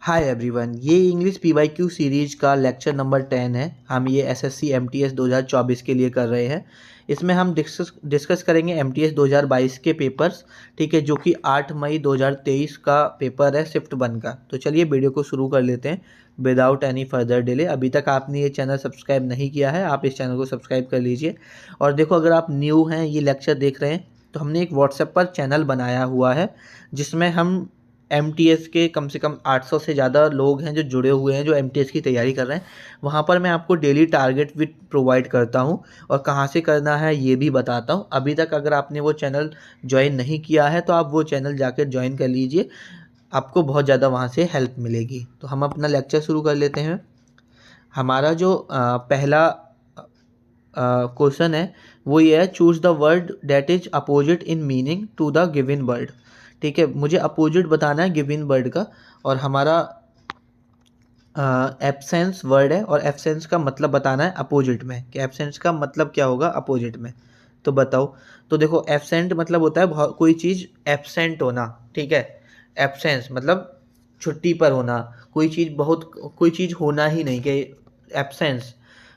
Hi everyone, ये English PYQ series का lecture number 10 है। हम ये एसएससी एमटीएस 2024 के लिए कर रहे हैं। इसमें हम डिस्कस करेंगे एमटीएस 2022 के पेपर्स, ठीक है, जो कि 8 मई 2023 का पेपर है शिफ्ट 1 का। तो चलिए वीडियो को शुरू कर लेते हैं विदाउट एनी फर्दर डिले। अभी तक आपने ये चैनल सब्सक्राइब नहीं किया है, आप इस चैनल को सब्सक्राइब कर लीजिए। और देखो, अगर आप न्यू हैं, ये लेक्चर देख रहे हैं, तो हमने एक व्हाट्सएप पर चैनल बनाया हुआ है जिसमें हम एमटीएस के कम से कम 800 से ज़्यादा लोग हैं जो जुड़े हुए हैं, जो एमटीएस की तैयारी कर रहे हैं। वहाँ पर मैं आपको डेली टारगेट भी प्रोवाइड करता हूँ और कहाँ से करना है ये भी बताता हूँ। अभी तक अगर आपने वो चैनल ज्वाइन नहीं किया है तो आप वो चैनल जाकर ज्वाइन कर लीजिए, आपको बहुत ज़्यादा वहाँ से हेल्प मिलेगी। तो हम अपना लेक्चर शुरू कर लेते हैं। हमारा जो पहला क्वेश्चन है वो ये है, choose the word that is opposite in meaning to the given word. ठीक है, मुझे अपोजिट बताना है गिवन वर्ड का, और हमारा एब्सेंस वर्ड है और एब्सेंस का मतलब बताना है अपोजिट में, कि एब्सेंस का मतलब क्या होगा अपोजिट में। तो बताओ। तो देखो, एब्सेंट मतलब होता है कोई चीज़ एब्सेंट होना, ठीक है। एब्सेंस मतलब छुट्टी पर होना, कोई चीज़ होना ही नहीं, कि एब्सेंस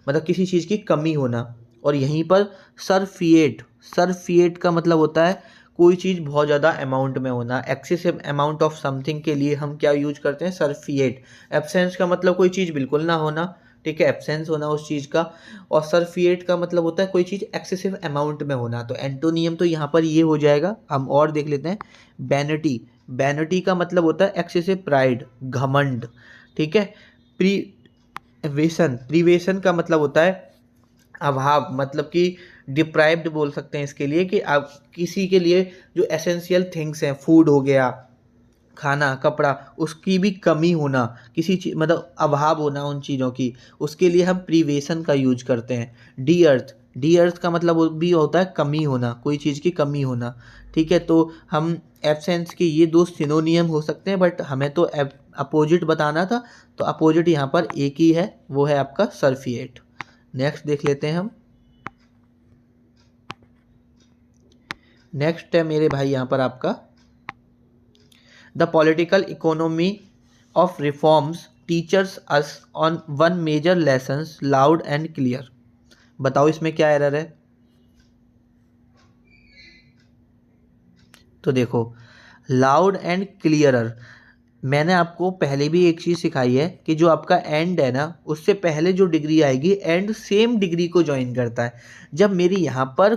मतलब किसी चीज़ की कमी होना। और यहीं पर सरफिएट का मतलब होता है कोई चीज़ बहुत ज़्यादा अमाउंट में होना, एक्सेसिव अमाउंट ऑफ समथिंग के लिए हम क्या यूज करते हैं, सरफिएट। एब्सेंस का मतलब कोई चीज़ बिल्कुल ना होना, ठीक है, एब्सेंस होना उस चीज़ का। और सरफिएट का मतलब होता है कोई चीज़ एक्सेसिव अमाउंट में होना। तो एंटोनियम तो यहाँ पर ये हो जाएगा। हम और देख लेते हैं। बैनिटी, बैनिटी का मतलब होता है एक्सेसिव प्राइड, घमंड, ठीक है। प्रीवेशन का मतलब होता है अभाव, मतलब कि डिप्राइव्ड बोल सकते हैं इसके लिए, कि आप किसी के लिए जो एसेंशियल थिंग्स हैं, फूड हो गया, खाना, कपड़ा, उसकी भी कमी होना, किसी चीज मतलब अभाव होना उन चीज़ों की, उसके लिए हम प्रीवेशन का यूज करते हैं। डी अर्थ का मतलब वो भी होता है कमी होना, कोई चीज़ की कमी होना, ठीक है। तो हम एब्सेंस के ये दो सिनोनियम हो सकते हैं, बट हमें तो अपोजिट बताना था, तो अपोजिट यहाँ पर एक ही है, वो है आपका सरफिएट। नेक्स्ट देख लेते हैं हम। नेक्स्ट है मेरे भाई यहाँ पर आपका, the political economy of reforms teachers us on one major lessons loud and clear. बताओ इसमें क्या एरर है। तो देखो, लाउड एंड क्लियरर, मैंने आपको पहले भी एक चीज़ सिखाई है कि जो आपका एंड है ना, उससे पहले जो डिग्री आएगी एंड सेम डिग्री को ज्वाइन करता है। जब मेरी यहाँ पर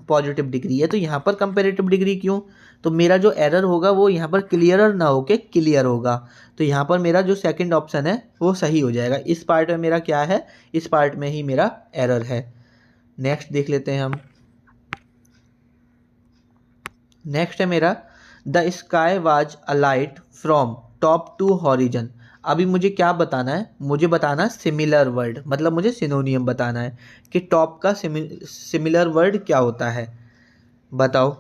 पॉजिटिव डिग्री है तो यहाँ पर कंपेरेटिव डिग्री क्यों? तो मेरा जो एरर होगा वो यहाँ पर क्लियरर ना होके क्लियर होगा। तो यहाँ पर मेरा जो सेकंड ऑप्शन है वो सही हो जाएगा। इस पार्ट में मेरा क्या है, इस पार्ट में ही मेरा एरर है। नेक्स्ट देख लेते हैं हम। नेक्स्ट है मेरा, the sky was alight from top to horizon. अभी मुझे क्या बताना है, मुझे बताना है सिमिलर वर्ड, मतलब मुझे सिनोनियम बताना है कि टॉप का सिमिलर वर्ड क्या होता है। बताओ।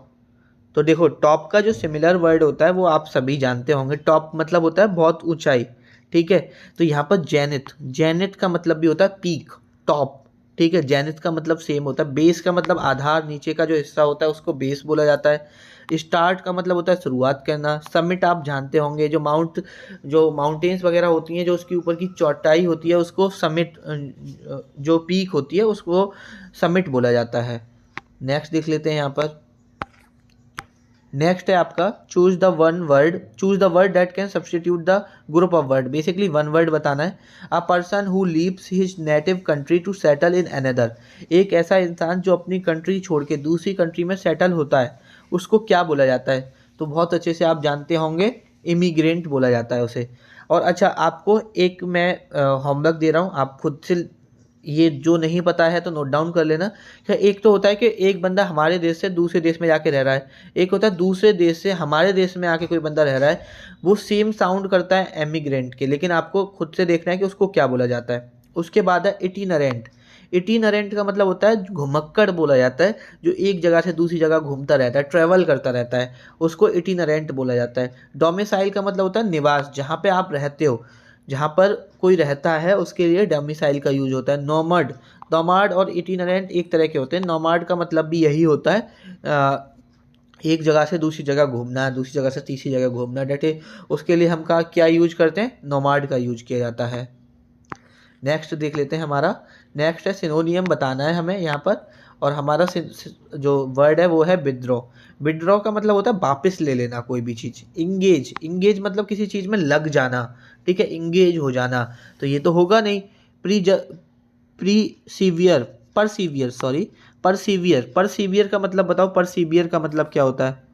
तो देखो, टॉप का जो सिमिलर वर्ड होता है वो आप सभी जानते होंगे। टॉप मतलब होता है बहुत ऊंचाई, ठीक है। तो यहाँ पर जेनिथ, जेनिथ का मतलब भी होता है पीक, टॉप, ठीक है। जेनिथ का मतलब सेम होता है। बेस का मतलब आधार, नीचे का जो हिस्सा होता है उसको बेस बोला जाता है। स्टार्ट का मतलब होता है शुरुआत करना। समिट आप जानते होंगे, जो माउंटेन्स वगैरह होती हैं, जो उसकी ऊपर की चौड़ाई होती है उसको समिट, जो पीक होती है उसको समिट बोला जाता है। नेक्स्ट देख लेते हैं यहाँ पर। नेक्स्ट है आपका, choose the word that can substitute the group of word. Basically one word बताना है। A person who leaves his native country to settle in another. एक ऐसा इंसान जो अपनी कंट्री छोड़ के दूसरी कंट्री में सेटल होता है, उसको क्या बोला जाता है? तो बहुत अच्छे से आप जानते होंगे, इमिग्रेंट बोला जाता है उसे। और अच्छा, आपको एक मैं होमवर्क दे रहा हूँ, आप खुद से ये जो नहीं पता है तो नोट डाउन कर लेना। कि एक तो होता है कि एक बंदा हमारे देश से दूसरे देश में जाके रह रहा है, एक होता है दूसरे देश से हमारे देश में आके कोई बंदा रह रहा है, वो सेम साउंड करता है एमिग्रेंट के, लेकिन आपको खुद से देखना है कि उसको क्या बोला जाता है। उसके बाद है इटिनरेंट। इटिनरेंट का मतलब होता है घुमक्कड़ बोला जाता है, जो एक जगह से दूसरी जगह घूमता रहता है, ट्रैवल करता रहता है, उसको इटिनरेंट बोला जाता है। डोमिसाइल का मतलब होता है निवास, जहाँ पे आप रहते हो, जहाँ पर कोई रहता है उसके लिए डोमिसाइल का यूज होता है। नोमैड, नोमाड और इटिनरेंट एक तरह के होते हैं। नोमाड का मतलब भी यही होता है एक जगह से दूसरी जगह घूमना है, दूसरी जगह से तीसरी जगह घूमना, डेट इज उसके लिए हम का क्या यूज करते हैं, नोमाड का यूज किया जाता है। नेक्स्ट देख लेते हैं हमारा, नेक्स्ट है सिनोनियम बताना है हमें यहाँ पर, और हमारा जो वर्ड है वो है विड्रॉ। विड्रॉ का मतलब होता है वापस ले लेना कोई भी चीज़। इंगेज, इंगेज मतलब किसी चीज़ में लग जाना, ठीक है, इंगेज हो जाना, तो ये तो होगा नहीं। प्रीसीवियर, परसीवियर, सॉरी, परसीवियर, परसीवियर का मतलब बताओ, परसीवियर का मतलब क्या होता है?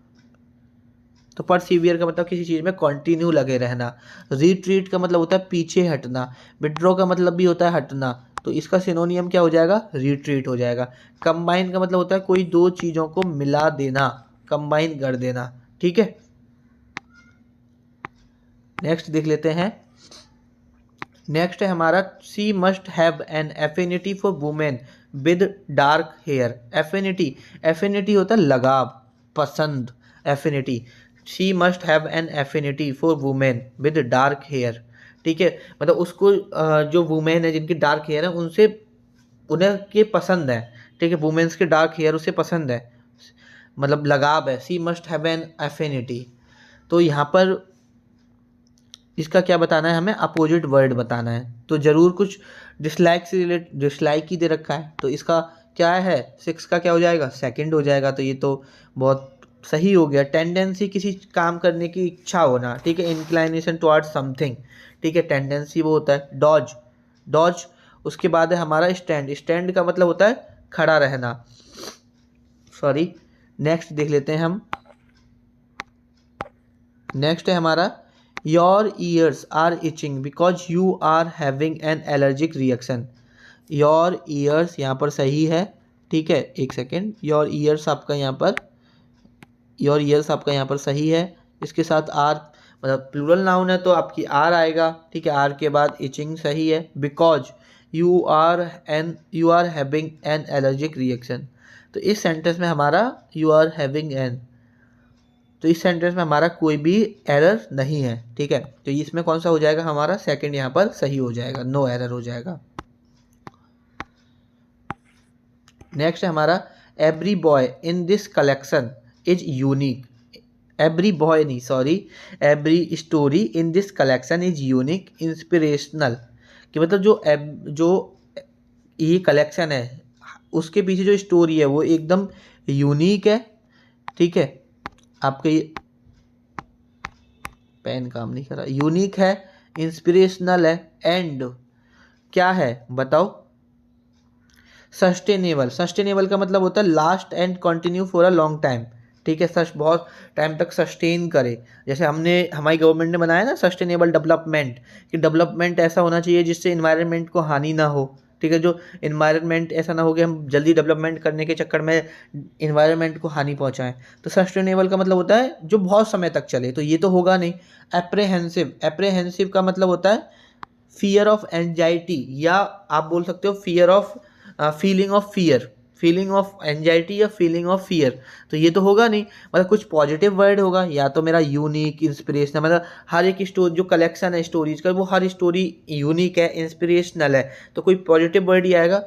तो परसीवियर का मतलब किसी चीज़ में कंटिन्यू लगे रहना। रिट्रीट का मतलब होता है पीछे हटना। विड्रॉ का मतलब भी होता है हटना, तो इसका सिनोनियम क्या हो जाएगा, रिट्रीट हो जाएगा। कंबाइन का मतलब होता है कोई दो चीज़ों को मिला देना, कंबाइन कर देना, ठीक है। नेक्स्ट देख लेते हैं, नेक्स्ट है हमारा she must have an affinity for women with dark hair. Affinity, affinity होता है लगाव, पसंद, affinity. She must have an affinity for women with dark hair, ठीक है, मतलब उसको जो वुमेन है जिनकी डार्क हेयर है उनसे उन्हें के पसंद है, ठीक है, वुमेन्स के डार्क हेयर उसे पसंद है, मतलब लगाव है। सी मस्ट हैव एन एफिनिटी, तो यहाँ पर इसका क्या बताना है हमें, अपोजिट वर्ड बताना है, तो ज़रूर कुछ डिसलाइक से रिलेट, डिसलाइक ही दे रखा है, तो इसका क्या है, 6 का क्या हो जाएगा, सेकंड हो जाएगा, तो ये तो बहुत सही हो गया। टेंडेंसी, किसी काम करने की इच्छा होना, ठीक है, इंक्लाइनेशन टुवर्ड्स समथिंग, ठीक है, टेंडेंसी वो होता है। डॉज, डॉज, उसके बाद है हमारा स्टैंड, स्टैंड का मतलब होता है खड़ा रहना, सॉरी। नेक्स्ट देख लेते हैं हम, नेक्स्ट है हमारा your ears are itching because you are having an allergic reaction. Your ears यहाँ पर सही है, ठीक है, एक सेकेंड, योर ईयर्स आपका यहाँ पर, योर ईयर्स आपका यहाँ पर सही है। इसके साथ आर, मतलब प्लूरल नाउन है तो आपकी आर आएगा, ठीक है, आर के बाद इचिंग सही है। Because you are having an allergic reaction, तो इस सेंटेंस में हमारा यू आर हैविंग एन, तो इस सेंटेंस में हमारा कोई भी एरर नहीं है, ठीक है, तो इसमें कौन सा हो जाएगा, हमारा सेकंड यहाँ पर सही हो जाएगा, नो एरर हो जाएगा। नेक्स्ट है हमारा every boy in this collection is unique. Every boy नहीं, sorry, every story in this collection is unique inspirational, कि मतलब जो ये कलेक्शन है उसके पीछे जो स्टोरी है वो एकदम यूनिक है, ठीक है, आपके ये पेन काम नहीं कर रहा, यूनिक है, इंस्पिरेशनल है, एंड क्या है बताओ, सस्टेनेबल। सस्टेनेबल का मतलब होता है last and continue for a long time, ठीक है, सच बहुत टाइम तक सस्टेन करे। जैसे हमारी गवर्नमेंट ने बनाया ना सस्टेनेबल डेवलपमेंट, कि डेवलपमेंट ऐसा होना चाहिए जिससे इन्वायरमेंट को हानि ना हो, ठीक है, जो इन्वायरमेंट ऐसा ना हो कि हम जल्दी डेवलपमेंट करने के चक्कर में इन्वायरमेंट को हानि पहुंचाएं। तो सस्टेनेबल का मतलब होता है जो बहुत समय तक चले, तो ये तो होगा नहीं। एप्रेहेंसिव, एप्रेहेंसिव का मतलब होता है फियर ऑफ एंजाइटी, या आप बोल सकते हो fear of feeling of fear, feeling of anxiety या फीलिंग ऑफ फियर, तो ये तो होगा नहीं। मतलब कुछ पॉजिटिव वर्ड होगा, या तो मेरा यूनिक, इंस्पिरेशनल, मतलब हर एक स्टोरी जो कलेक्शन है स्टोरीज का वो हर स्टोरी यूनिक है, इंस्पिरेशनल है, तो कोई पॉजिटिव वर्ड ही आएगा।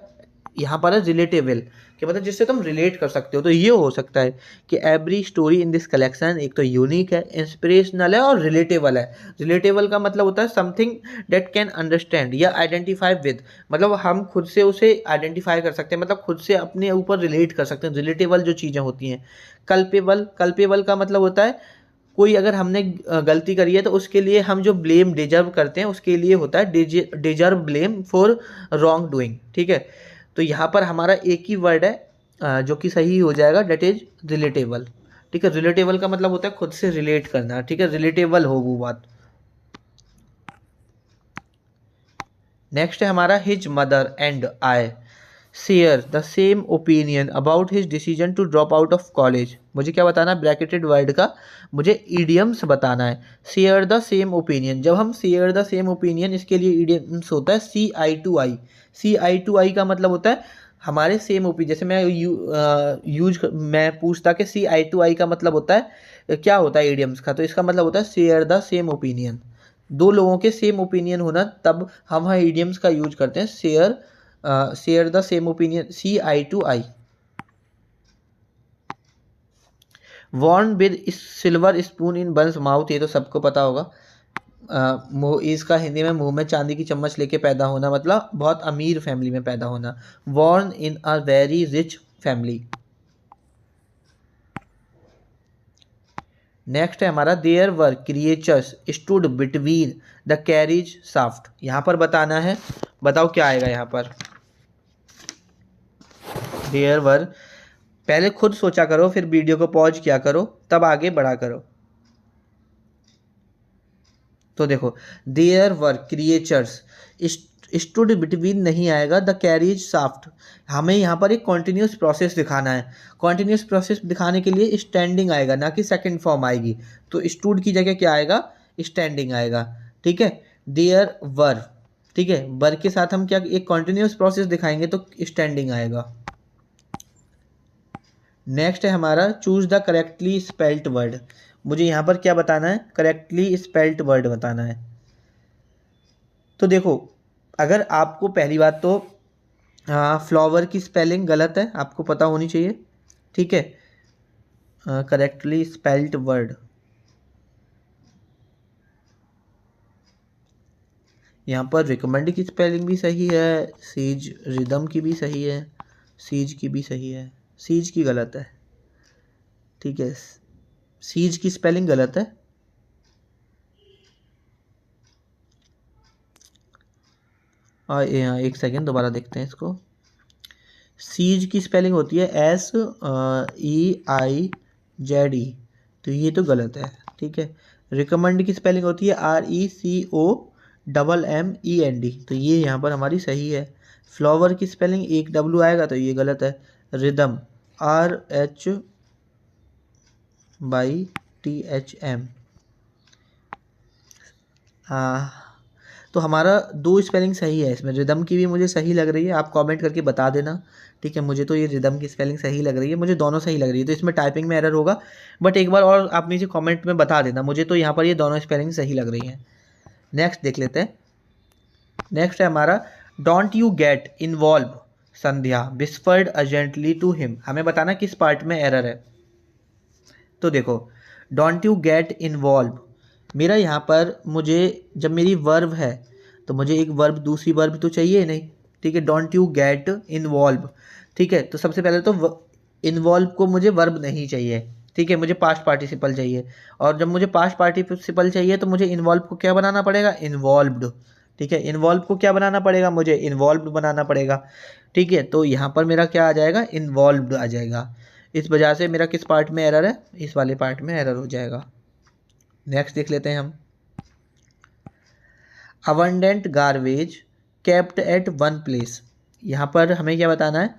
यहाँ पर है रिलेटेबल, कि मतलब जिससे तुम रिलेट कर सकते हो, तो ये हो सकता है कि every story in this collection एक तो यूनिक है, इंस्पिरेशनल है और रिलेटेबल है। रिलेटेबल का मतलब होता है समथिंग डेट कैन अंडरस्टैंड या आइडेंटिफाई विद, मतलब हम खुद से उसे आइडेंटिफाई कर सकते हैं, मतलब खुद से अपने ऊपर रिलेट कर सकते हैं, रिलेटेबल जो चीज़ें होती हैं। कल्पेबल, कल्पेबल का मतलब होता है कोई अगर हमने गलती करी है तो उसके लिए हम जो ब्लेम डिजर्व करते हैं उसके लिए होता है deserve blame for wrong doing, ठीक है, तो यहाँ पर हमारा एक ही वर्ड है जो कि सही हो जाएगा, डेट इज रिलेटेबल, ठीक है। रिलेटेबल का मतलब होता है खुद से रिलेट करना, ठीक है, रिलेटेबल हो वो बात। नेक्स्ट है हमारा his mother and I share the same opinion about his decision to drop out of college. मुझे क्या बताना है, ब्रैकेटेड वर्ड का मुझे ईडियम्स बताना है। शेयर द सेम ओपिनियन, जब हम शेयर द सेम ओपिनियन, इसके लिए ईडियम्स होता है सी eye to I. C eye to आई का मतलब होता है हमारे सेम ओपिनियन, जैसे मैं पूछता कि सी आई टू आई का मतलब होता है क्या होता है ईडियम्स का, तो इसका मतलब होता है शेयर द सेम ओपिनियन, दो लोगों के सेम ओपिनियन होना, तब हम ईडियम्स का यूज करते हैं, share the same opinion, see eye to eye. Born with silver spoon in one's mouth, ये तो सबको पता होगा। इसका हिंदी में मुंह में चांदी की चम्मच लेके पैदा होना, मतलब बहुत अमीर फैमिली में पैदा होना। Born in a very rich family. Next है हमारा there were creatures stood between the carriage shaft. यहाँ पर बताना है, बताओ क्या आएगा यहाँ पर। देयर वर, पहले खुद सोचा करो, फिर वीडियो को पॉज किया करो, तब आगे बढ़ा करो। तो देखो, there were creatures stood between नहीं आएगा, द कैरिज शाफ्ट। हमें यहाँ पर एक कॉन्टिन्यूस प्रोसेस दिखाना है। कॉन्टिन्यूस प्रोसेस दिखाने के लिए स्टैंडिंग आएगा, ना कि सेकंड फॉर्म आएगी। तो स्टूड की जगह क्या आएगा, स्टैंडिंग आएगा। ठीक है, देयर वर, ठीक है, वर के साथ हम क्या एक कॉन्टिन्यूस प्रोसेस दिखाएंगे तो स्टैंडिंग आएगा। नेक्स्ट है हमारा choose the correctly spelt word. मुझे यहाँ पर क्या बताना है, करेक्टली स्पेल्ट वर्ड बताना है। तो देखो, अगर आपको पहली बात तो फ्लावर की स्पेलिंग गलत है, आपको पता होनी चाहिए। ठीक है, करेक्टली स्पेल्ट वर्ड, यहाँ पर रिकमेंड की स्पेलिंग भी सही है, सीज रिदम की भी सही है, सीज की भी सही है, सीज की गलत है। ठीक है, सीज की स्पेलिंग गलत है। एक सेकेंड, दोबारा देखते हैं इसको। सीज की स्पेलिंग होती है SEIJD, तो ये तो गलत है। ठीक है, रिकमेंड की स्पेलिंग होती है RECOMMEND, तो ये यहाँ पर हमारी सही है। फ्लावर की स्पेलिंग एक W आएगा, तो ये गलत है। रिदम RHYTHM, तो हमारा दो स्पेलिंग सही है इसमें। रिदम की भी मुझे सही लग रही है, आप कमेंट करके बता देना। ठीक है, मुझे तो ये रिदम की स्पेलिंग सही लग रही है, मुझे दोनों सही लग रही है। तो इसमें टाइपिंग में एरर होगा, बट एक बार और आप नीचे कमेंट में बता देना। मुझे तो यहाँ पर ये दोनों स्पेलिंग सही लग रही हैं। नेक्स्ट देख लेते हैं। नेक्स्ट है हमारा don't you get involve Sandhya whispered urgently to him. हमें बताना किस पार्ट में एरर है। तो देखो, डोंट यू गेट इन्वॉल्व, मेरा यहाँ पर मुझे जब मेरी वर्ब है तो मुझे एक वर्ब दूसरी वर्ब तो चाहिए नहीं। ठीक है, डोंट यू गेट इन्वॉल्व। ठीक है, तो सबसे पहले तो इन्वॉल्व को मुझे वर्ब नहीं चाहिए। ठीक है, मुझे पास्ट पार्टिसिपल चाहिए, और जब मुझे पास्ट पार्टिसिपल चाहिए तो मुझे इन्वॉल्व को क्या बनाना पड़ेगा, इन्वॉल्व्ड। ठीक है, इन्वॉल्व को क्या बनाना पड़ेगा, मुझे इन्वॉल्व्ड बनाना पड़ेगा। ठीक है, तो यहाँ पर मेरा क्या आ जाएगा, इन्वॉल्व्ड आ जाएगा। इस वजह से मेरा किस पार्ट में एरर है, इस वाले पार्ट में एरर हो जाएगा। नेक्स्ट देख लेते हैं हम। Abundant garbage kept at one place. यहाँ पर हमें क्या बताना है,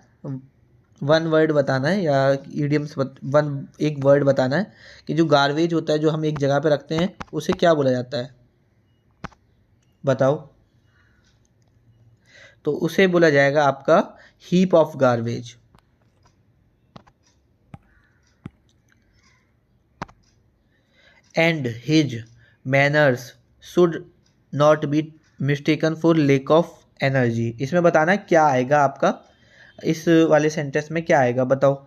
वन वर्ड बताना है, या इडियम्स एक वर्ड बताना है कि जो गार्बेज होता है जो हम एक जगह पे रखते हैं उसे क्या बोला जाता है, बताओ। तो उसे बोला जाएगा आपका heap of garbage. And his manners should not be mistaken for lack of energy. इसमें बताना है क्या आएगा आपका, इस वाले सेंटेंस में क्या आएगा, बताओ।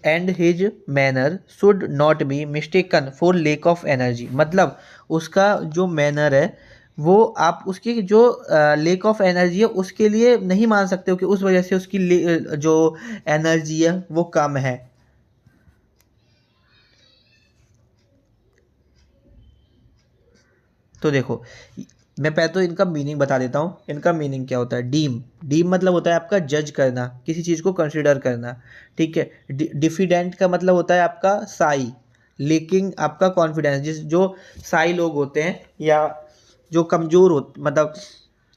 And his manner should not be mistaken for lack of energy, मतलब उसका जो मैनर है वो आप उसकी जो लेक ऑफ एनर्जी है उसके लिए नहीं मान सकते हो कि उस वजह से उसकी जो एनर्जी है वो कम है। तो देखो, मैं पहले तो इनका मीनिंग बता देता हूँ। इनका मीनिंग क्या होता है, डीम, डीम मतलब होता है आपका जज करना, किसी चीज़ को कंसिडर करना। ठीक है, डिफिडेंट का मतलब होता है आपका साई, लेकिन आपका कॉन्फिडेंस, जिस जो साई लोग होते हैं या जो कमज़ोर हो, मतलब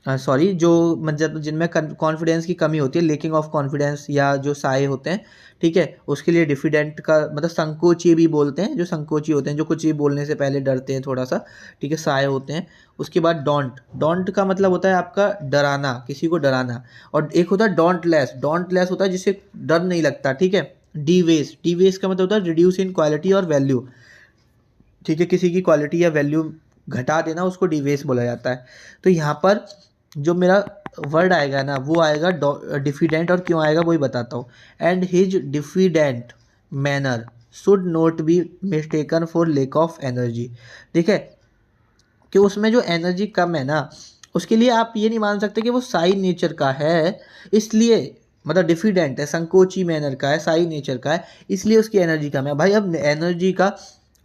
सॉरी, जो मतलब जिनमें कॉन्फिडेंस की कमी होती है, लेकिंग ऑफ कॉन्फिडेंस, या जो साए होते हैं। ठीक है, उसके लिए डिफिडेंट का मतलब संकोची भी बोलते हैं, जो संकोची होते हैं, जो कुछ भी बोलने से पहले डरते हैं थोड़ा सा। ठीक है, साए होते हैं। उसके बाद डोंट, डोंट का मतलब होता है आपका डराना, किसी को डराना। और एक होता है डोंट लेस, डोंट लेस होता है जिससे डर नहीं लगता। ठीक है, डीवेस, डीवेस का मतलब होता है रिड्यूस इन क्वालिटी और वैल्यू। ठीक है, किसी की क्वालिटी या वैल्यू घटा देना उसको डीवेस बोला जाता है। तो यहाँ पर जो मेरा वर्ड आएगा ना वो आएगा डिफिडेंट, और क्यों आएगा वही बताता हूँ। And his diffident manner should not be mistaken for lack of energy. ठीक है, कि उसमें जो एनर्जी कम है ना, उसके लिए आप ये नहीं मान सकते कि वो साई नेचर का है, इसलिए मतलब डिफिडेंट है, संकोची मैनर का है, साई नेचर का है, इसलिए उसकी एनर्जी कम है। भाई अब एनर्जी का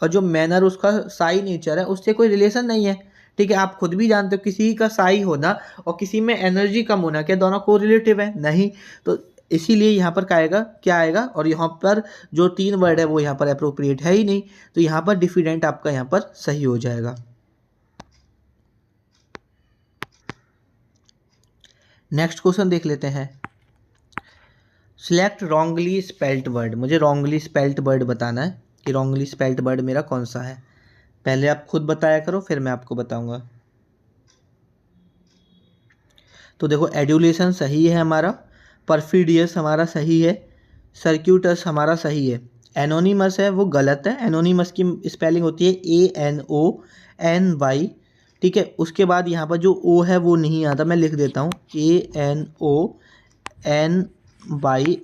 और जो मैनर उसका साई नेचर है उससे कोई रिलेशन नहीं है। ठीक है, आप खुद भी जानते हो किसी का साई होना और किसी में एनर्जी कम होना क्या दोनों को रिलेटिव है? नहीं। तो इसीलिए यहाँ पर क्या आएगा, और यहाँ पर जो 3 वर्ड है वो यहाँ पर अप्रोप्रिएट है ही नहीं, तो यहाँ पर डिफिडेंट आपका यहाँ पर सही हो जाएगा। नेक्स्ट क्वेश्चन देख लेते हैं। Select wrongly spelt word. मुझे रॉन्गली स्पेल्ट वर्ड बताना है कि रॉन्गली स्पेल्ट वर्ड मेरा कौन सा है। पहले आप खुद बताया करो, फिर मैं आपको बताऊंगा। तो देखो, एडुलेशन सही है हमारा, परफिडियस हमारा सही है, सर्क्यूटस हमारा सही है, एनोनिमस है वो गलत है। एनोनिमस की स्पेलिंग होती है ANONY। ठीक है, उसके बाद यहाँ पर जो O है वो नहीं आता, मैं लिख देता हूँ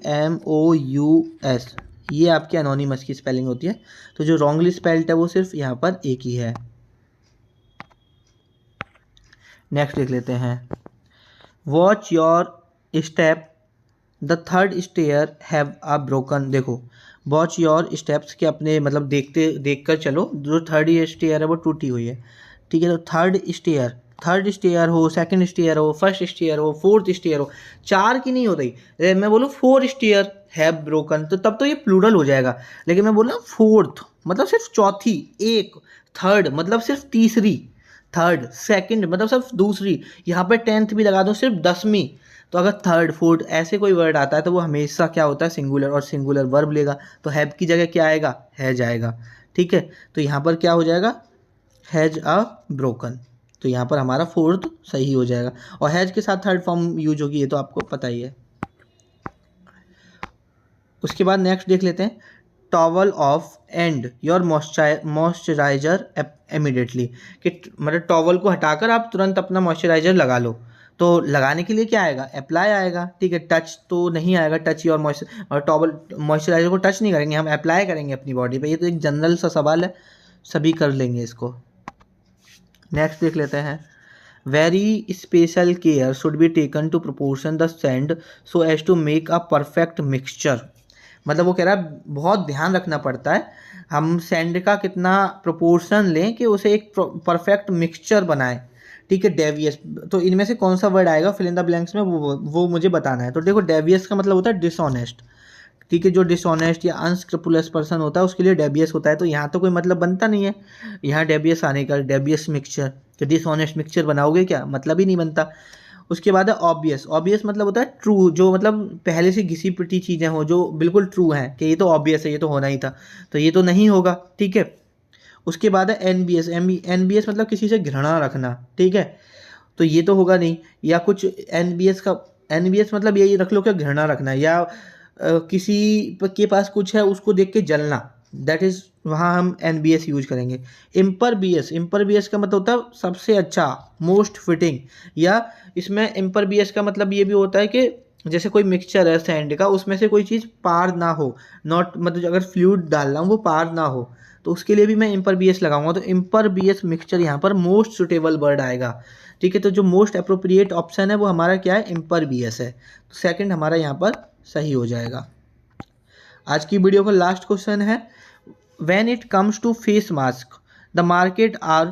ANONYMOUS, ये आपके एनोनिमस की स्पेलिंग होती है। तो जो रॉन्गली स्पेल्ड है वो सिर्फ यहाँ पर एक ही है। नेक्स्ट देख लेते हैं। Watch your step the third stair have a broken. देखो, वॉच योर स्टेप्स के अपने मतलब देख कर चलो, जो थर्ड स्टेयर है वो टूटी हुई है। ठीक है, तो थर्ड स्टेयर हो, सेकंड स्टेयर हो, फर्स्ट स्टेयर हो, फोर्थ स्टेयर हो, 4 की नहीं हो रही। मैं बोलूँ 4 स्टेयर हैव ब्रोकन तो तब तो ये प्लूरल हो जाएगा, लेकिन मैं बोल रहा हूँ फोर्थ मतलब सिर्फ चौथी, एक थर्ड मतलब सिर्फ तीसरी, थर्ड सेकंड मतलब सिर्फ दूसरी, यहाँ पे 10th भी लगा दो सिर्फ 10वीं। तो अगर थर्ड फोर्थ ऐसे कोई वर्ड आता है तो वो हमेशा क्या होता है, सिंगुलर, और सिंगुलर वर्ब लेगा, तो हैव की जगह क्या आएगा, हैज आएगा। ठीक है, तो यहाँ पर क्या हो जाएगा, हैज अ ब्रोकन। तो यहाँ पर हमारा फोर्थ सही हो जाएगा, और हैज के साथ थर्ड फॉर्म यूज होगी, ये तो आपको पता ही है। उसके बाद नेक्स्ट देख लेते हैं। Towel of and your moisturiser immediately, कि मतलब टॉवल को हटाकर आप तुरंत अपना मॉइस्चराइजर लगा लो। तो लगाने के लिए क्या आएगा, अप्लाई आएगा। ठीक है, टच तो नहीं आएगा, टच योर मॉइस्चर, और टॉवल मॉइस्चराइजर को टच नहीं करेंगे, हम अप्लाई करेंगे अपनी बॉडी पे। ये तो एक जनरल सा सवाल है, सभी कर लेंगे इसको। नेक्स्ट देख लेते हैं। Very special care should be taken to proportion the sand so as to make a perfect mixture. मतलब वो कह रहा है बहुत ध्यान रखना पड़ता है, हम सैंड का कितना प्रोपोर्शन लें कि उसे एक परफेक्ट मिक्सचर बनाएं। ठीक है, डेवियस, तो इनमें से कौन सा वर्ड आएगा फिल इन द ब्लैंक्स में, वो मुझे बताना है। तो देखो, डेवियस का मतलब होता है डिसऑनेस्ट। ठीक है, जो डिसऑनेस्ट या अनस्क्रपुलस पर्सन होता है उसके लिए डेवियस होता है, तो यहाँ तो कोई मतलब बनता नहीं है यहाँ डेवियस आने का, डेवियस मिक्सचर। तो डिसऑनेस्ट मिक्सचर बनाओगे क्या, मतलब ही नहीं बनता। उसके बाद है ऑब्वियस। ऑब्वियस मतलब होता है ट्रू, जो मतलब पहले से घिसी पिटी चीज़ें हो जो बिल्कुल ट्रू हैं, कि ये तो ऑब्वियस है, ये तो होना ही था, तो ये तो नहीं होगा। ठीक है, उसके बाद है एनबीएस। एनबीएस मतलब किसी से घृणा रखना। ठीक है, तो ये तो होगा नहीं, या कुछ एनबीएस मतलब यही रख लो कि घृणा रखना, या किसी के पास कुछ है उसको देख के जलना, दैट इज, वहाँ हम एनबीएस यूज करेंगे। इम्परबियस का मतलब होता है सबसे अच्छा, मोस्ट फिटिंग, या इसमें इम्परबियस का मतलब ये भी होता है कि जैसे कोई मिक्सचर है सैंड का, उसमें से कोई चीज़ पार ना हो, नॉट मतलब अगर फ्लूइड डाल रहा हूँ वो पार ना हो, तो उसके लिए भी मैं इम्परबियस लगाऊंगा। तो इम्परबियस मिक्सचर यहाँ पर मोस्ट सुटेबल वर्ड आएगा। ठीक है, तो जो मोस्ट अप्रोप्रिएट ऑप्शन है वो हमारा क्या है, इम्परबियस है। तो सेकंड हमारा यहाँ पर सही हो जाएगा। आज की वीडियो का लास्ट क्वेश्चन है। When it comes to face mask the market are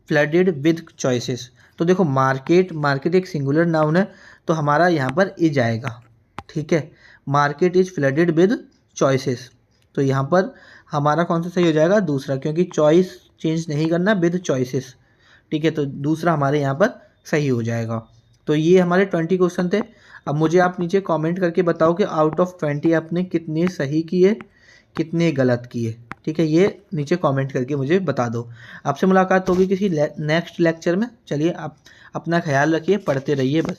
flooded with choices. तो देखो, मार्केट एक सिंगुलर नाउन है, तो हमारा यहाँ पर इज आएगा। ठीक है, market is flooded with choices, तो यहाँ पर हमारा कौन सा सही हो जाएगा, दूसरा, क्योंकि चॉइस चेंज नहीं करना, विद चॉइसेस। ठीक है, तो दूसरा हमारे यहाँ पर सही हो जाएगा। तो ये हमारे 20 क्वेश्चन थे। अब मुझे आप नीचे कमेंट करके बताओ कि आउट ऑफ 20 आपने कितने सही किए, कितने गलत किए। ठीक है, ये नीचे कमेंट करके मुझे बता दो। आपसे मुलाकात होगी किसी नेक्स्ट लेक्चर में। चलिए, आप अपना ख्याल रखिए, पढ़ते रहिए बस।